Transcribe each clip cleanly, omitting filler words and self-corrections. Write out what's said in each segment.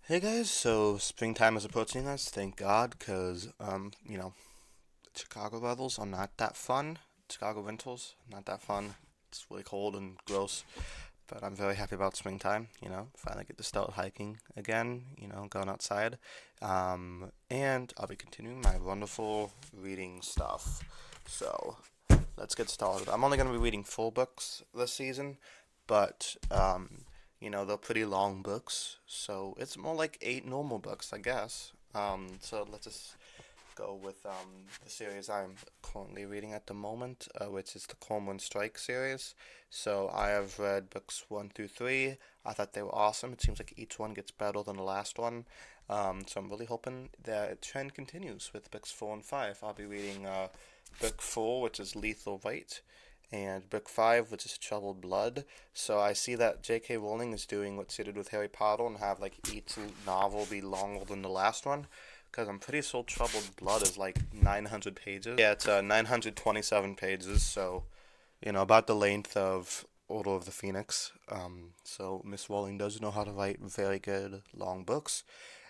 Hey guys, so springtime is approaching us, thank God, because, Chicago weathers are not that fun. Chicago winters, not that fun. It's really cold and gross, but I'm very happy about springtime, finally get to start hiking again, going outside. And I'll be continuing my wonderful reading stuff. So, let's get started. I'm only going to be reading full books this season, but they're pretty long books, so it's more like eight normal books, I guess. So let's just go with the series I'm currently reading at the moment, which is the Cormoran Strike series. So I have read books one through three. I thought they were awesome. It seems like each one gets better than the last one. So I'm really hoping that trend continues with books four and five. I'll be reading book four, which is Lethal Right, and book five, which is Troubled Blood. So I see that J.K. Rowling is doing what she did with Harry Potter and have like each novel be longer than the last one. Because I'm pretty sure Troubled Blood is like 900 pages. Yeah, it's 927 pages, so, about the length of Order of the Phoenix. So Miss Rowling does know how to write very good long books,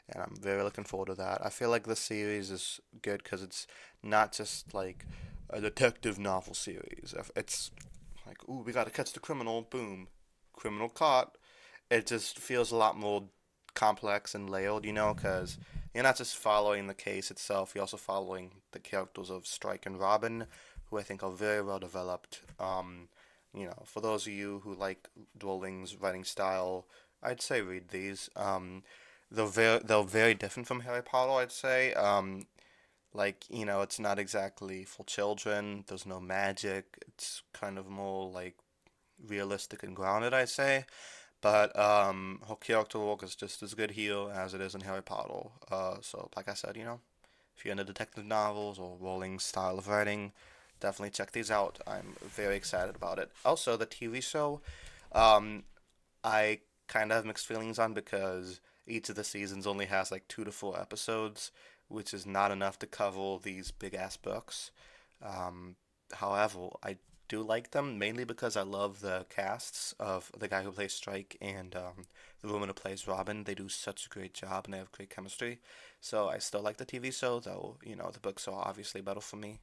and I'm very looking forward to that. I feel like this series is good because it's not just like a detective novel series. It's like, ooh, we gotta catch the criminal, boom, criminal caught. It just feels a lot more complex and layered, because you're not just following the case itself, you're also following the characters of Strike and Robin, who I think are very well developed. For those of you who like Rowling's writing style, I'd say read these. They're very different from Harry Potter, I'd say. It's not exactly for children. There's no magic. It's kind of more like realistic and grounded, I'd say. But her character work is just as good here as it is in Harry Potter. So, like I said, if you're into detective novels or Rowling's style of writing, definitely check these out. I'm very excited about it. Also, the TV show, um, I kind of have mixed feelings on because each of the seasons only has like 2 to 4 episodes, which is not enough to cover these big ass books. Um, However, I do like them mainly because I love the casts of the guy who plays Strike and the woman who plays Robin. They do such a great job and they have great chemistry. So I still like the TV show, though, the books are obviously better for me.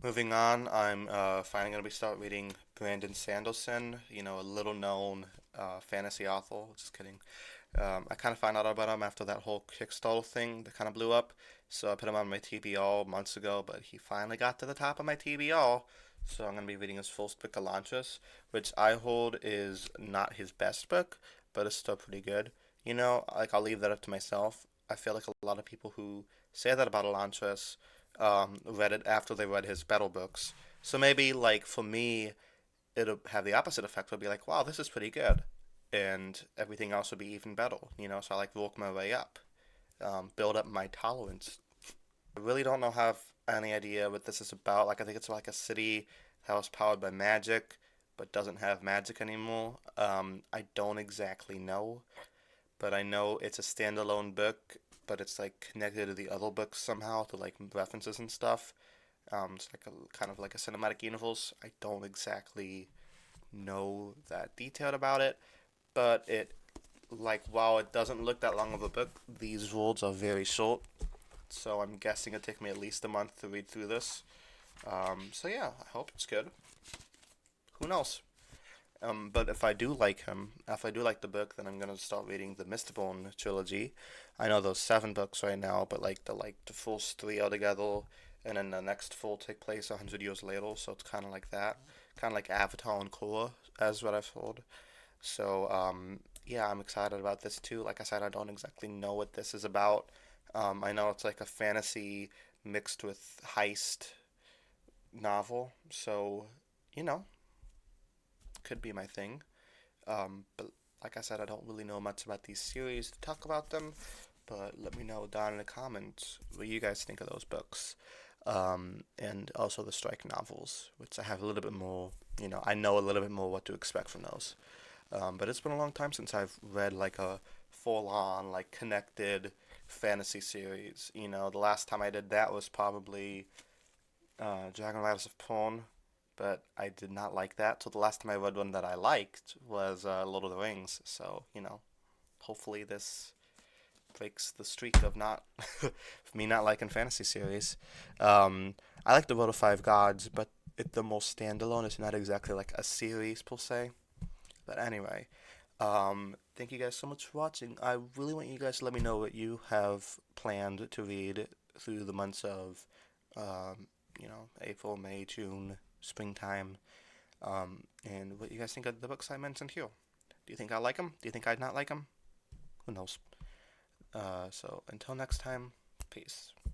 Moving on, I'm finally going to be start reading Brandon Sanderson, a little known fantasy author. Just kidding. I kind of found out about him after that whole Kickstarter thing that kind of blew up. So I put him on my TBR months ago, but he finally got to the top of my TBR. So I'm going to be reading his first book, Elantris, which I hold is not his best book, but it's still pretty good. Like I'll leave that up to myself. I feel like a lot of people who say that about Elantris read it after they read his battle books. So maybe, like, for me, it'll have the opposite effect. It'll be like, wow, this is pretty good. And everything else would be even better, So I like work my way up, build up my tolerance. I really don't know have any idea what this is about. Like I think it's like a city that was powered by magic, but doesn't have magic anymore. I don't exactly know, but I know it's a standalone book, but it's like connected to the other books somehow to like references and stuff. It's like a kind of like a cinematic universe. I don't exactly know that detailed about it, but it like while it doesn't look that long of a book, these worlds are very short. So I'm guessing it'll take me at least a month to read through this. So yeah, I hope it's good. Who knows? But if I do like the book, then I'm gonna start reading the Mistborn trilogy. I know those 7 books right now, but like the first three are together, and then the next four take place 100 years later. So it's kind of like that, kind of like Avatar and Korra, as what I've heard. So yeah, I'm excited about this too. Like I said, I don't exactly know what this is about. I know it's like a fantasy mixed with heist novel, so you know, could be my thing. But like I said, I don't really know much about these series to talk about them. But let me know down in the comments what you guys think of those books. And also the Strike novels, which I have a little bit more, I know a little bit more what to expect from those. But it's been a long time since I've read like a full-on, like connected fantasy series. The last time I did that was probably Dragon Riders of Porn, but I did not like that. So the last time I read one that I liked was Lord of the Rings. So hopefully this breaks the streak of not me not liking fantasy series. Um, I like the World of Five Gods, but the most standalone. It's not exactly like a series per se. But anyway, thank you guys so much for watching. I really want you guys to let me know what you have planned to read through the months of, April, May, June, springtime, and what you guys think of the books I mentioned here. Do you think I like them? Do you think I'd not like them? Who knows? So until next time, peace.